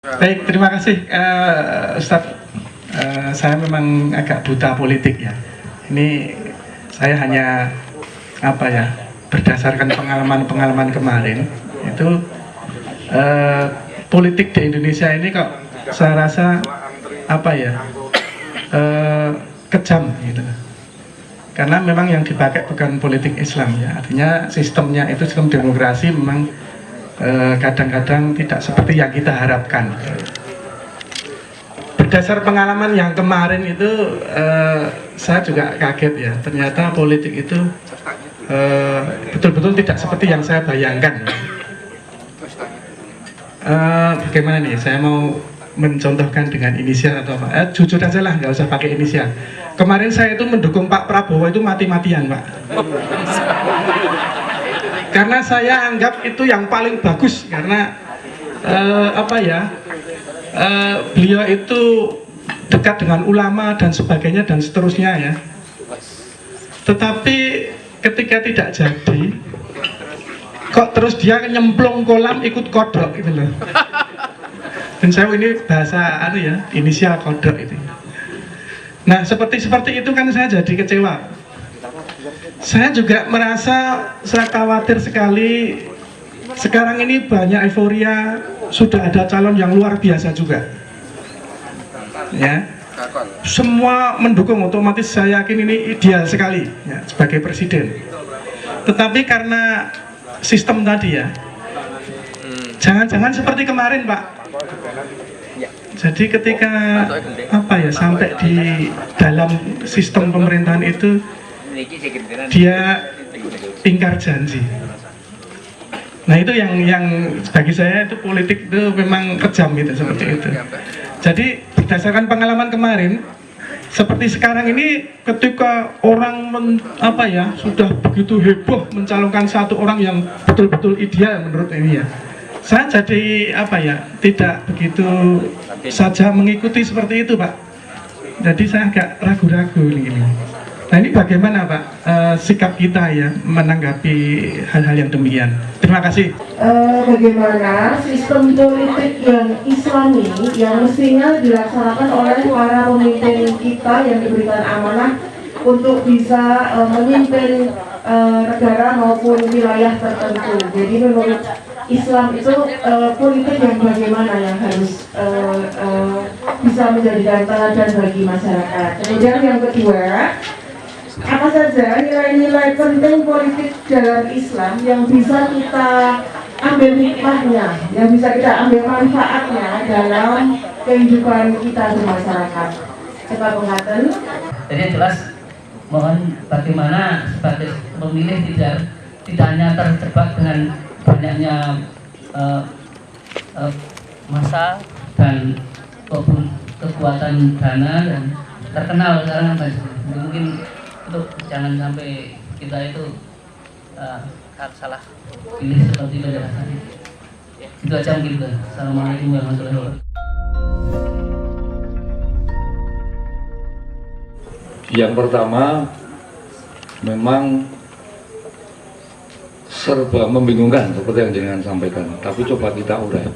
Baik, terima kasih Ustadz. Saya memang agak buta politik ya. Ini saya hanya berdasarkan pengalaman kemarin itu politik di Indonesia ini kok saya rasa kejam gitu. Karena memang yang dipakai bukan politik Islam ya. Artinya sistemnya itu sistem demokrasi memang kadang-kadang tidak seperti yang kita harapkan. Berdasar pengalaman yang kemarin itu saya juga kaget ya, ternyata politik itu betul-betul tidak seperti yang saya bayangkan. Bagaimana nih, saya mau mencontohkan dengan inisial atau apa? Jujur aja lah, nggak usah pakai inisial. Kemarin saya itu mendukung Pak Prabowo itu mati-matian, Pak. Karena saya anggap itu yang paling bagus, karena beliau itu dekat dengan ulama dan sebagainya dan seterusnya ya. Tetapi ketika tidak jadi, kok terus dia nyemplung kolam ikut kodok gitu loh. Dan saya ini bahasa inisial kodok itu. Nah seperti itu kan saya jadi kecewa. Saya juga merasa saya khawatir sekali. Sekarang ini banyak euforia, sudah ada calon yang luar biasa juga. Ya, semua mendukung, otomatis saya yakin ini ideal sekali ya, sebagai presiden. Tetapi karena sistem tadi ya, jangan-jangan seperti kemarin Pak. Jadi ketika sampai di dalam sistem pemerintahan itu dia ingkar janji. Nah itu yang bagi saya itu politik itu memang kejam gitu, seperti itu. Jadi berdasarkan pengalaman kemarin, seperti sekarang ini ketika orang sudah begitu heboh mencalonkan satu orang yang betul-betul ideal menurut ini ya, saya jadi tidak begitu saja mengikuti seperti itu Pak. Jadi saya agak ragu-ragu ini. Nah ini bagaimana Pak sikap kita ya menanggapi hal-hal yang demikian? Terima kasih. Bagaimana sistem politik yang Islami yang mestinya dilaksanakan oleh para pemimpin kita yang diberikan amanah untuk bisa memimpin negara maupun wilayah tertentu. Jadi menurut Islam itu politik yang bagaimana yang harus bisa menjadikan teladan bagi masyarakat. Kemudian yang kedua, apa saja nilai-nilai penting politik dalam Islam yang bisa kita ambil hikmahnya, yang bisa kita ambil manfaatnya dalam kehidupan kita bermasyarakat. Coba pengaten. Jadi jelas mohon bagaimana sebagai pemilih tidak hanya terjebak dengan banyaknya massa dan kekuatan dana dan terkenal sekarang mungkin untuk jangan sampai kita itu salah pilih seperti penjelasan. Itu aja mungkin. Assalamualaikum warahmatullahi wabarakatuh. Yang pertama, memang serba membingungkan seperti yang jenengan sampaikan, tapi coba kita urai.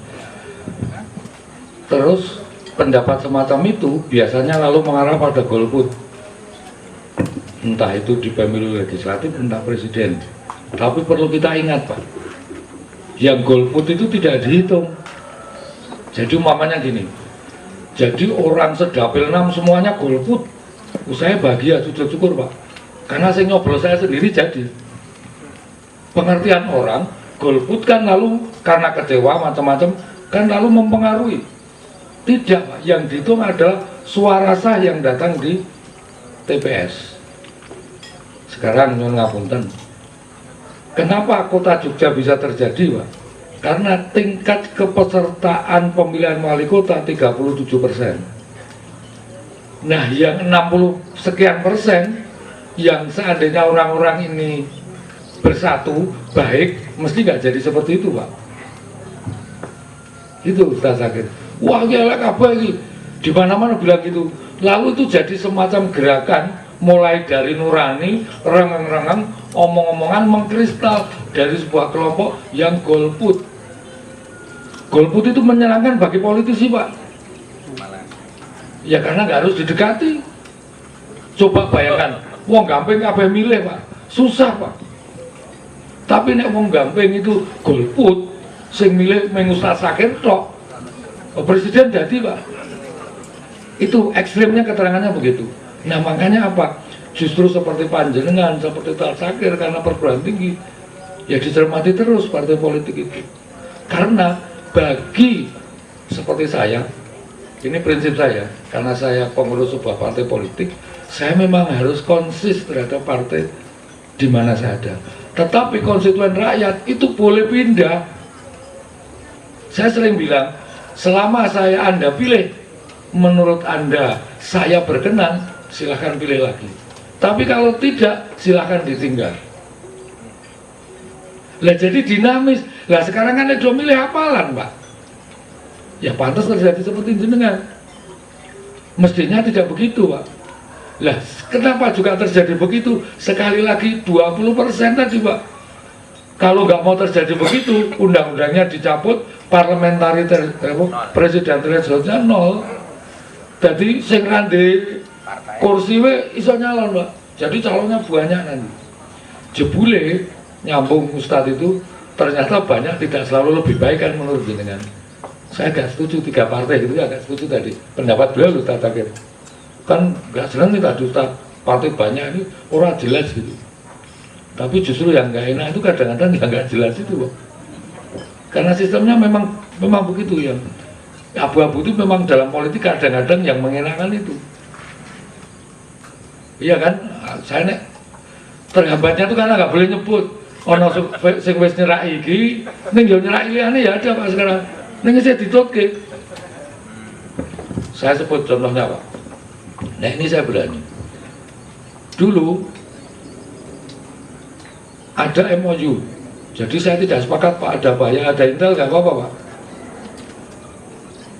Terus pendapat semacam itu biasanya lalu mengarah pada golput, entah itu di pemilu legislatif, entah presiden. Tapi perlu kita ingat Pak, yang golput itu tidak dihitung. Jadi umpamanya gini, jadi orang sedapil 6 semuanya golput, saya bahagia, sujud syukur Pak, karena saya nyoblos saya sendiri jadi. Pengertian orang golput kan lalu karena kecewa macam-macam kan lalu mempengaruhi. Tidak Pak, yang dihitung adalah suara sah yang datang di TPS. Sekarang nyun ngapunten, kenapa kota Jogja bisa terjadi Pak? Karena tingkat kepesertaan pemilihan wali kota 37%. Nah yang 60 sekian persen yang seandainya orang-orang ini bersatu baik, mesti nggak jadi seperti itu Pak. Itu Ustaz Zakir. Wah gila apa ini? Di mana-mana bilang gitu. Lalu itu jadi semacam gerakan, mulai dari nurani, rengang-rengang, omong-omongan mengkristal dari sebuah kelompok yang golput. golput itu menyenangkan bagi politisi, Pak. Ya karena nggak harus didekati. Coba bayangkan, wong gamping kabeh milih, Pak. Susah, Pak. Tapi nek wong gamping itu golput, sing milih mung Ustaz Sakir tok. Presiden jadi, Pak. Itu ekstrimnya keterangannya begitu. Nah makanya apa? Justru seperti panjenengan, seperti Ustaz Sakir, karena perguruan tinggi, ya dicermati terus partai politik itu. Karena bagi seperti saya, ini prinsip saya, karena saya pengurus sebuah partai politik, saya memang harus konsis terhadap partai di mana saya ada. Tetapi konstituen rakyat itu boleh pindah. Saya sering bilang, selama Anda pilih, menurut Anda saya berkenan, silahkan pilih lagi. Tapi kalau tidak, silahkan ditinggal. Lah jadi dinamis. Lah sekarang kan ada milih hafalan, Pak. Ya pantas terjadi seperti jenengan. Mestinya tidak begitu, Pak. Lah kenapa juga terjadi begitu? Sekali lagi 20% tadi, Pak. Kalau nggak mau terjadi begitu, undang-undangnya dicabut, presiden thresholdnya 0. Jadi sing rande kursi we iso nyalon, Pak. Jadi calonnya banyak nanti. Jebule nyambung Ustadz itu ternyata banyak tidak selalu lebih baik kan menurut jenengan. Saya agak setuju 3 partai gitu, agak setuju tadi pendapat beliau Ustadz Sakir. Kan nggak senang nih tadi Ustadz, partai banyak ini orang jelas gitu. Tapi justru yang nggak enak itu kadang-kadang nggak jelas itu, Pak. Karena sistemnya memang begitu ya. Abu-abu itu memang dalam politik kadang-kadang yang mengenakan itu. Iya kan? Saya nek terhambatnya itu karena nggak boleh nyebut. Ono sing wis nyerak iki, ning yo nyerak liyane ya ada Pak sekarang. Ning saya ditutke. Saya sebut contohnya, Pak. Nah ini saya berani. Dulu ada MOU. Jadi saya tidak sepakat Pak, ada bahaya, ada intel, nggak apa-apa, Pak.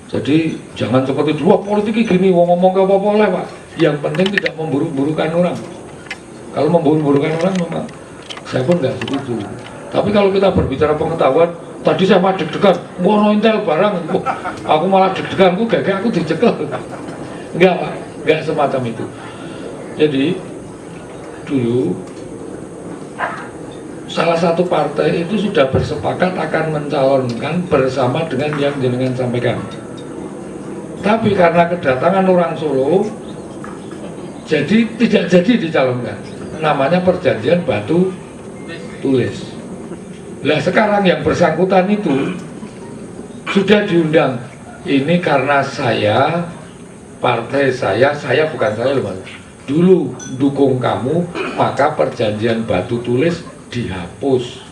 Jadi jangan seperti dua politik gini, ngomong ke apa-apa oleh, Pak. Yang penting tidak memburuk-burukan orang. Kalau memburuk-burukan orang memang saya pun nggak setuju. Tapi kalau kita berbicara pengetahuan, tadi saya malah deg-degan, ngono intel barang, aku malah deg-degan, aku dicekel. Enggak, Pak, enggak semacam itu. Jadi dulu salah satu partai itu sudah bersepakat akan mencalonkan bersama dengan yang jenengan sampaikan. Tapi karena kedatangan orang Solo, jadi tidak jadi dicalonkan. Namanya perjanjian batu tulis. Lah sekarang yang bersangkutan itu sudah diundang. Ini karena saya, partai saya bukan saya loh, Mas. Dulu dukung kamu, maka perjanjian batu tulis dihapus.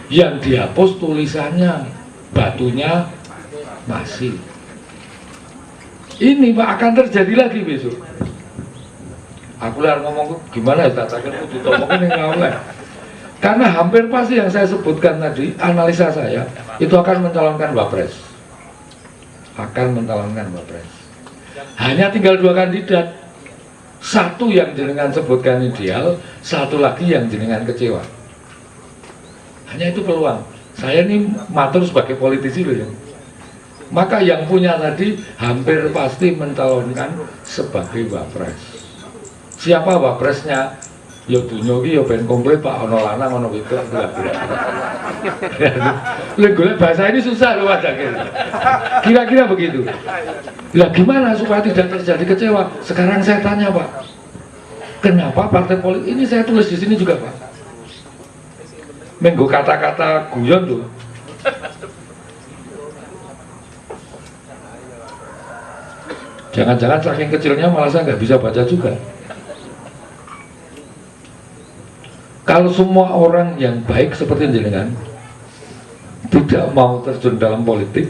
Yang dihapus tulisannya, batunya masih. Ini Pak akan terjadi lagi besok. Aku lihat ngomong gimana ya, tak sakit ditomongin yang oleh. Karena hampir pasti yang saya sebutkan tadi, analisa saya itu akan mencalonkan Wapres. Akan mencalonkan Wapres. Hanya tinggal 2 kandidat. Satu yang jenengan sebutkan ideal, satu lagi yang jenengan kecewa. Hanya itu peluang. Saya ini matur sebagai politisi loh ya. Maka yang punya tadi hampir pasti mencalonkan sebagai Wapres. Siapa Wapresnya? Ya dunia iki ya ben komplit Pak, ono lanang ono wedok. Lha golek bahasa ini susah loh Pak Zakir. Kira-kira begitu. Lah gimana supaya tidak terjadi kecewa? Sekarang saya tanya Pak. Kenapa partai politik ini saya tulis di sini juga Pak. Menggo kata-kata guyon loh. Jangan-jangan saking kecilnya malah saya nggak bisa baca juga. Kalau semua orang yang baik seperti jenengan tidak mau terjun dalam politik,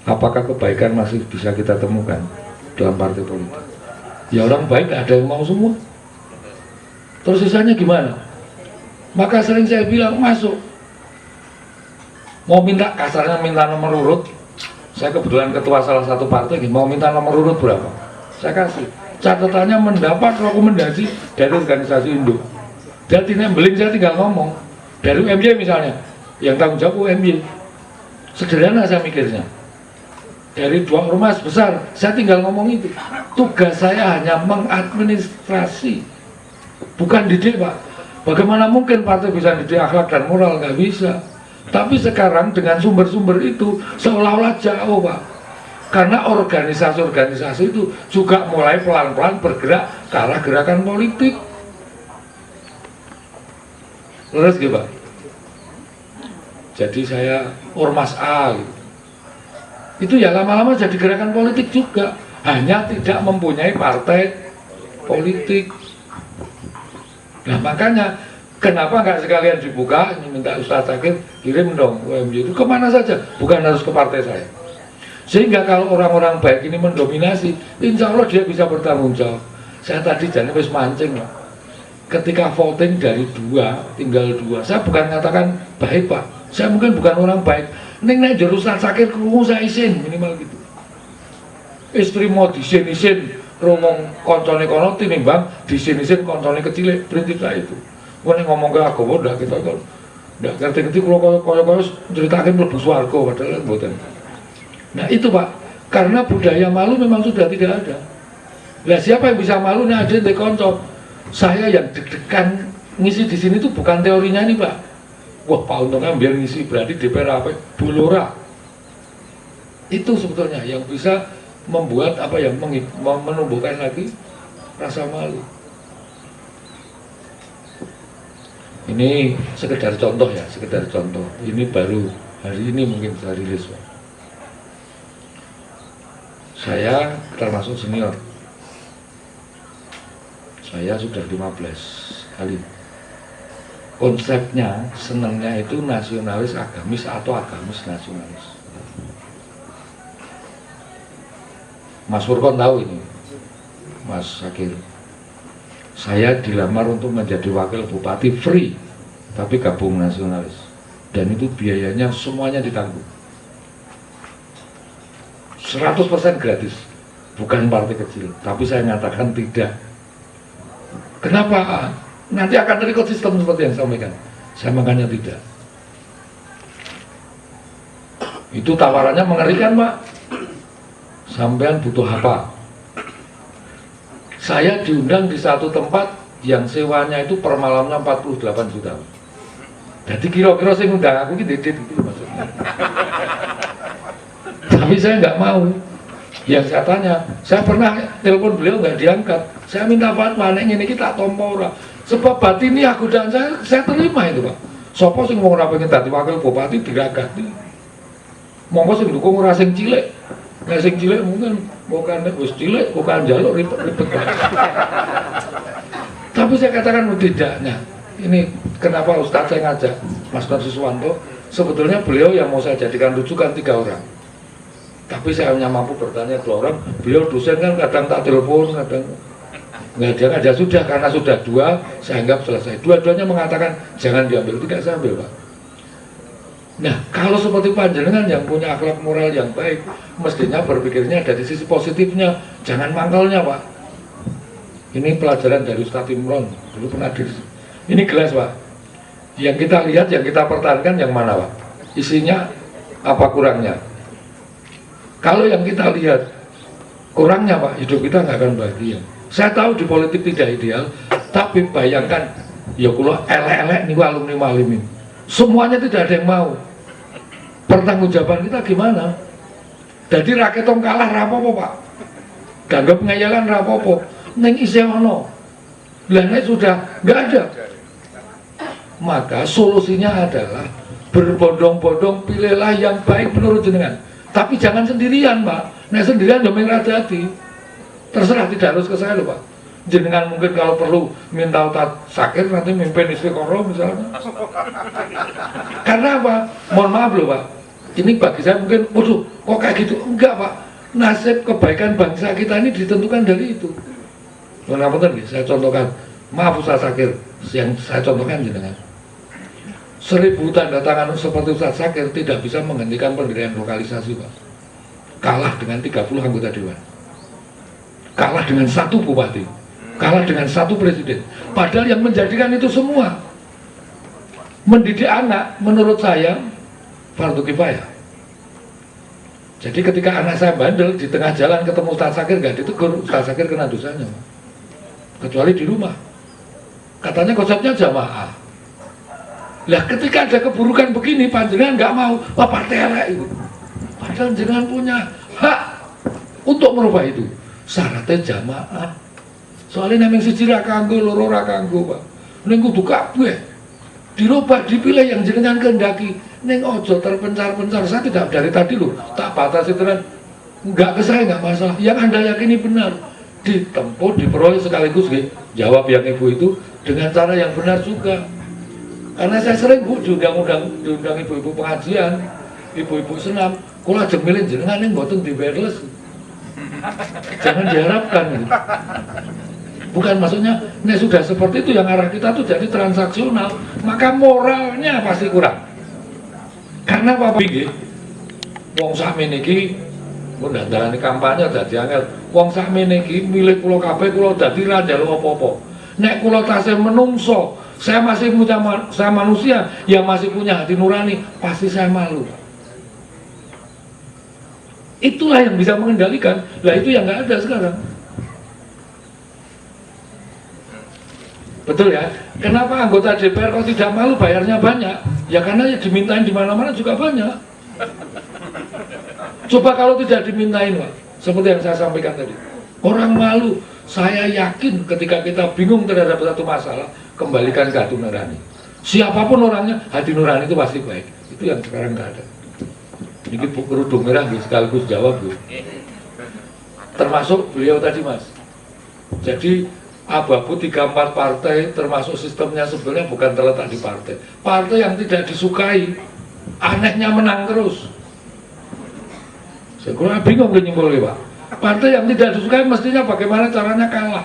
apakah kebaikan masih bisa kita temukan dalam partai politik? Ya orang baik ada yang mau semua. Terus sisanya gimana? Maka sering saya bilang masuk. Mau minta kasarnya minta nomor urut. Saya kebetulan ketua salah satu partai, mau minta nomor urut berapa? Saya kasih. Catatannya mendapat rekomendasi dari organisasi induk. Jadi beling saya tinggal ngomong dari UMY misalnya, yang tanggung jawab UMY. Sederhana saya mikirnya. dari 2 ormas besar, saya tinggal ngomong itu. Tugas saya hanya mengadministrasi, bukan didik Pak. Bagaimana mungkin partai bisa didik akhlak dan moral? Nggak bisa. Tapi sekarang dengan sumber-sumber itu seolah-olah jauh Pak. Karena organisasi-organisasi itu juga mulai pelan-pelan bergerak ke arah gerakan politik. Terus gitu Pak. Jadi saya ormas A gitu. Itu ya lama-lama jadi gerakan politik juga, hanya tidak mempunyai partai politik. Nah makanya kenapa nggak sekalian dibuka, ini minta Ustadz Zakir kirim dong UMY itu kemana saja, bukan harus ke partai saya. Sehingga kalau orang-orang baik ini mendominasi, insya Allah dia bisa bertanggung jawab. Saya tadi jadi wis mancing Pak. Ketika voting dari 2 tinggal 2, saya bukan mengatakan baik Pak, saya mungkin bukan orang baik. Neng nek jero Ustadz Zakir krungu saya isin minimal gitu. Istri mau disin-isin ngomong koncone kono tinimbang disin-isin koncone kecil prinsip saya itu. Wong ngomong ke agama ndak kita kok ndak ngerti-ngerti kula kaya critake mlebu swarga padahal mboten. Nah itu Pak, karena budaya malu memang sudah tidak ada. Lah siapa yang bisa malu nek ada di konco? Saya yang deg-degan ngisi di sini tuh bukan teorinya nih Pak. Wah Pak Untungnya biar ngisi berarti DPR apa? Bulora. Itu sebetulnya yang bisa membuat apa yang menumbuhkan lagi rasa malu. Ini sekedar contoh ya, sekedar contoh. Ini baru hari ini mungkin saya rilis Pak. Saya termasuk senior. Saya sudah 15 kali. Konsepnya, senangnya itu nasionalis agamis atau agamis nasionalis. Mas Furkon tahu ini, Mas Zakir. Saya dilamar untuk menjadi wakil bupati free, tapi gabung nasionalis. Dan itu biayanya semuanya ditanggung. 100% gratis, bukan partai kecil. Tapi saya nyatakan tidak. Kenapa? Nanti akan terikut sistem seperti yang saya sampaikan. Saya makanya tidak. Itu tawarannya mengerikan Pak. Sampean butuh apa? Saya diundang di satu tempat yang sewanya itu per malamnya 48 juta. Jadi kira-kira saya ngundang aku gitu maksudnya. Tapi saya nggak mau. Yang saya tanya, saya pernah telepon beliau nggak diangkat. Saya minta fatwa, nek ini kita tompo ora. Sebab batini aku dan saya terima itu Pak. Sopo sing mau ora pengen dadi wakil bupati diragati. Monggo sing dukung ora sing cilik. Nek sing cilik mungkin bukan wis cilik, bukan jaluk ribet-ribet. Tapi saya katakan tidaknya. Ini kenapa Ustadz saya ngajak Mas Nur Siswanto, sebetulnya beliau yang mau saya jadikan rujukan 3 orang. Tapi saya hanya mampu bertanya 2 orang. Beliau dosen kan kadang tak telepon, kadang nggak diangkat. Ya sudah, karena sudah 2, saya anggap selesai. Dua-duanya mengatakan jangan diambil, tidak saya ambil Pak. Nah, kalau seperti panjenengan yang punya akhlak moral yang baik, mestinya berpikirnya dari sisi positifnya, jangan mangkalnya Pak. Ini pelajaran dari Ustadz Imron, dulu pernah di. Ini gelas Pak. Yang kita lihat, yang kita pertahankan yang mana Pak? Isinya apa kurangnya? Kalau yang kita lihat kurangnya Pak, hidup kita nggak akan bahagia. Saya tahu di politik tidak ideal, tapi bayangkan, ya kalau elek-elek nih alumni Malimin, semuanya tidak ada yang mau. Pertanggungjawaban kita gimana? Jadi rakyat tong kalah rapopo Pak, ganggap ngayalan rapopo, neng isewono, lah sudah nggak ada. Maka solusinya adalah berbondong-bondong, pilihlah yang baik menurut jenengan. Tapi jangan sendirian Pak, nah sendirian jangan hati. Terserah, tidak harus ke saya loh Pak. Jenengan mungkin kalau perlu minta Ustadz Zakir nanti mimpin Istiqoroh misalnya. Karena apa? Mohon maaf loh Pak, ini bagi saya mungkin, waduh kok kayak gitu? Enggak Pak, nasib kebaikan bangsa kita ini ditentukan dari itu. Kenapa tadi? Saya contohkan, maaf Ustadz Zakir, yang saya contohkan jenengan. 1000 tanda tangan seperti Ustadz Zakir tidak bisa menghentikan pendirian lokalisasi Pak. Kalah dengan 30 anggota dewan, kalah dengan 1 bupati, kalah dengan 1 presiden. Padahal yang menjadikan itu semua mendidik anak, menurut saya fardu kifayah. Jadi ketika anak saya bandel di tengah jalan ketemu Ustaz Zakir nggak ditegur, Ustaz Zakir kena dosanya, kecuali di rumah. Katanya konsepnya jamaah. Lah ketika ada keburukan begini, panjenengan nggak mau, wah partai elek itu. Padahal jenengan punya hak untuk merubah itu. Syaratnya jamaah. Soalnya nemeng siji ra kanggo, loro ra kanggo, Pak. Ning kudu kabeh dirubah, dipilih yang jenengan kehendaki. Ning ojo terpencar-pencar. Saya tidak dari tadi loh, tak batasi tenan. Enggak ke saya enggak masalah. Yang Anda yakini benar, ditempuh, diperoleh sekaligus jawab yang Ibu itu dengan cara yang benar juga. Karena saya sering Bu diundang ibu-ibu pengajian, ibu-ibu senam, kula ajeng milih jenengan ning mboten di wireless. Jangan diharapkan gitu. Bukan maksudnya, ini sudah seperti itu yang arah kita tuh jadi transaksional, maka moralnya pasti kurang. Karena apa nggih? Wong sakmene iki mun ndandalani kampanye dadi angel. Wong sakmene iki milih kula kabeh, kula dadi ra njaluk apa-apa. Nek kula tasih menungso, saya masih punya saya manusia yang masih punya hati nurani, pasti saya malu. Itulah yang bisa mengendalikan. Lah itu yang nggak ada sekarang. Betul ya? Kenapa anggota DPR kok tidak malu bayarnya banyak? Ya karena ya dimintain di mana-mana juga banyak. Coba kalau tidak dimintain, Pak, seperti yang saya sampaikan tadi, orang malu. Saya yakin ketika kita bingung terhadap satu masalah, kembalikan ke hati nurani. Siapapun orangnya, hati nurani itu pasti baik. Itu yang sekarang nggak ada. Ini Bu kerudung merah sekaligus jawab, Bu. Termasuk beliau tadi, Mas. Jadi abu-abu 3-4 partai termasuk sistemnya sebenarnya bukan terletak di partai. Partai yang tidak disukai, anehnya menang terus. Saya kurang bingung nyimpulnya, Pak. Partai yang tidak disukai mestinya bagaimana caranya kalah,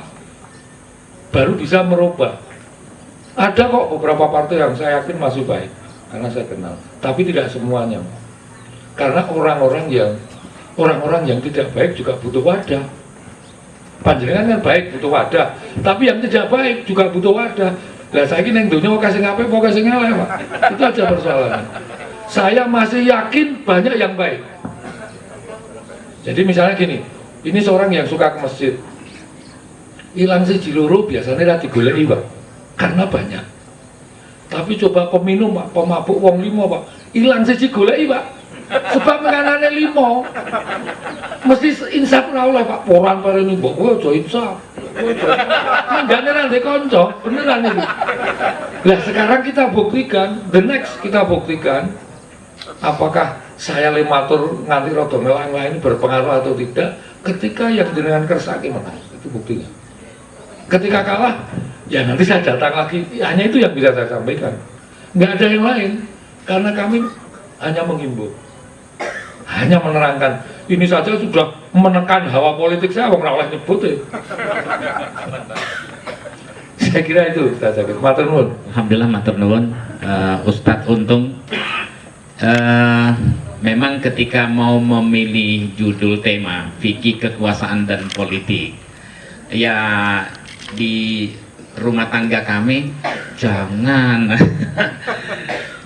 baru bisa merubah. Ada kok beberapa partai yang saya yakin masih baik, karena saya kenal. Tapi tidak semuanya, Pak. Karena orang-orang yang tidak baik juga butuh wadah. Panjenengan kan baik butuh wadah, tapi yang tidak baik juga butuh wadah. Lah saiki ning donya kok kasih ngapain, kok kasih ngeleh, Pak. Itu aja persoalannya. Saya masih yakin banyak yang baik. Jadi misalnya gini, ini seorang yang suka ke masjid, hilang siji loro biasanya ra digoleki, Pak. Karena banyak. Tapi coba peminum, Pak, pemabuk wong 5, Pak, hilang siji goleki, Pak. Sebab menganane 5 mesti insaf ora oleh, Pak. Poran parene mbok kowe aja insaf. Manggane ra ndek kanca, beneran iki. Lah sekarang kita buktikan, the next kita buktikan apakah saya lematur nganti rada ngelang-lang ini berpengaruh atau tidak ketika yang jenengan kersake menang. Itu buktinya. Ketika kalah, ya nanti saya datang lagi. Hanya itu yang bisa saya sampaikan. Nggak ada yang lain, karena kami hanya menghimbau, hanya menerangkan. Ini saja sudah menekan hawa politik saya, wong ora oleh nyebut ya. Saya kira itu, Ustaz Zakir. Matur nuwun. Alhamdulillah matur nuwun, Ustadz Untung. Memang ketika mau memilih judul tema fikih kekuasaan dan politik, ya di rumah tangga kami jangan.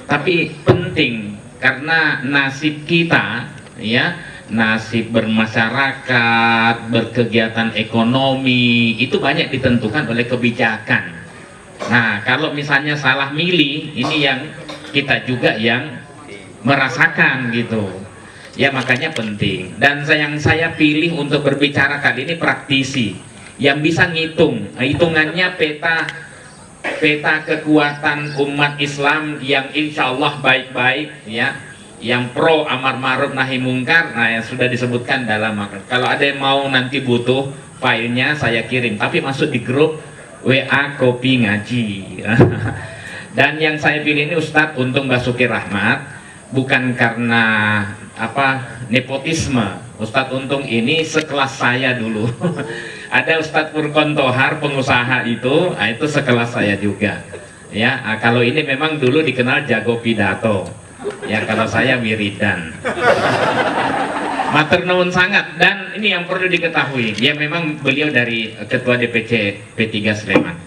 Tapi penting karena nasib kita, ya, nasib bermasyarakat, berkegiatan ekonomi itu banyak ditentukan oleh kebijakan. Nah, kalau misalnya salah milih, ini yang kita juga yang merasakan gitu. Ya makanya penting. Dan yang saya pilih untuk berbicara kali ini praktisi yang bisa ngitung. Hitungannya peta kekuatan umat Islam yang insya Allah baik-baik, ya, yang pro amar ma'ruf nahi mungkar. Nah, yang sudah disebutkan dalam makna. Kalau ada yang mau nanti butuh filenya saya kirim, tapi masuk di grup WA Kopi Ngaji. Dan yang saya pilih ini Ustadz Untung Basuki Rahmat, bukan karena nepotisme. Ustadz Untung ini sekelas saya dulu. Ada Ustadz Furqon Tohar pengusaha itu sekelas saya juga. Ya, kalau ini memang dulu dikenal jago pidato. Ya, kalau saya wiridan. Matur nuwun sangat. Dan ini yang perlu diketahui, ya memang beliau dari Ketua DPC P3 Sleman.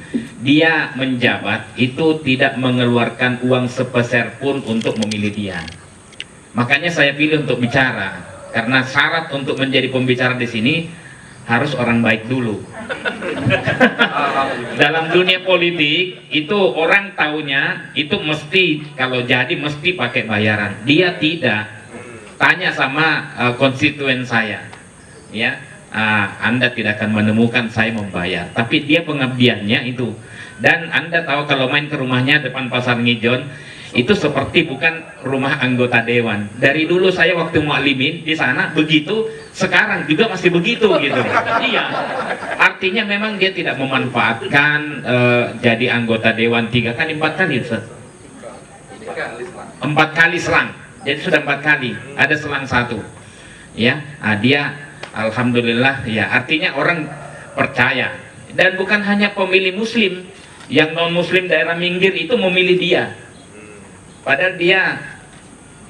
Dia menjabat itu tidak mengeluarkan uang sepeser pun untuk memilih dia. Makanya saya pilih untuk bicara. Karena syarat untuk menjadi pembicara di sini harus orang baik dulu. Dalam dunia politik itu orang taunya itu mesti kalau jadi mesti pakai bayaran. Dia tidak. Tanya sama konstituen saya, ya, Anda tidak akan menemukan saya membayar. Tapi dia pengabdiannya itu. Dan Anda tahu kalau main ke rumahnya depan Pasar Ngijon itu seperti bukan rumah anggota dewan. Dari dulu saya waktu mu'alimin di sana begitu, sekarang juga masih begitu gitu. Iya. Artinya memang dia tidak memanfaatkan jadi anggota dewan 3 kali 4 kali, Ustaz. 4 kali selang. Jadi sudah 4 kali. Ada selang 1. Ya, dia alhamdulillah ya. Artinya orang percaya. Dan bukan hanya pemilih muslim, yang non muslim daerah minggir itu memilih dia. Padahal dia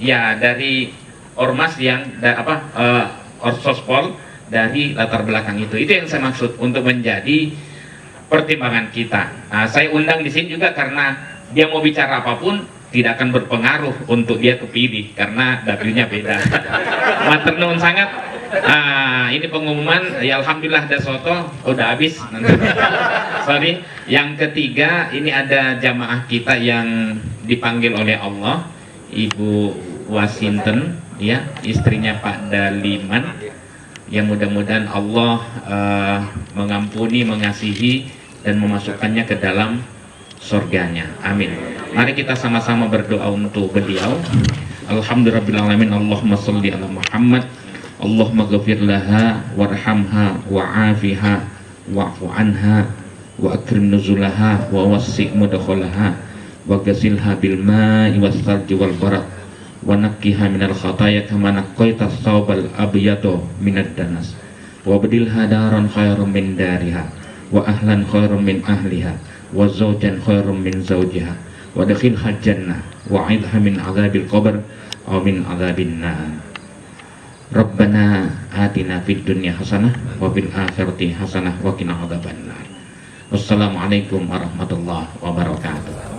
ya dari ormas yang orsospol dari latar belakang itu yang saya maksud untuk menjadi pertimbangan kita. Saya undang di sini juga karena dia mau bicara apapun tidak akan berpengaruh untuk dia kepilih karena dapilnya beda. Matur nuwun sangat. Ini pengumuman ya, alhamdulillah ada soto udah habis. Sorry. Yang ketiga ini ada jamaah kita yang dipanggil oleh Allah, Ibu Wasinten, ya, istrinya Pak Daliman. Yang mudah-mudahan Allah mengampuni, mengasihi dan memasukkannya ke dalam surganya. Amin. Mari kita sama-sama berdoa untuk beliau. Alhamdulillahirabbil alamin. Allahumma sholli ala Muhammad. Allahumma ghafir laha warhamha wa'afiha wa'fu anha wa akrim nuzulaha wa wasi' mudkhalaha wa ghasilha bil ma'i was salji wal barad wa nakkiha minal khataya kama naqqaita thawbal abyada minad danas wa badilha daran khairum min dariha wa ahlan khairum min ahliha wa zawjan khairum min zawjiha wa dakhilha jannah wa 'idha min 'adzabil qabr aw min 'adzabin nar. Rabbana atina fid dunya hasanah wa fil akhirati hasanah wa qina adzabannar. Wassalamualaikum warahmatullahi wabarakatuh.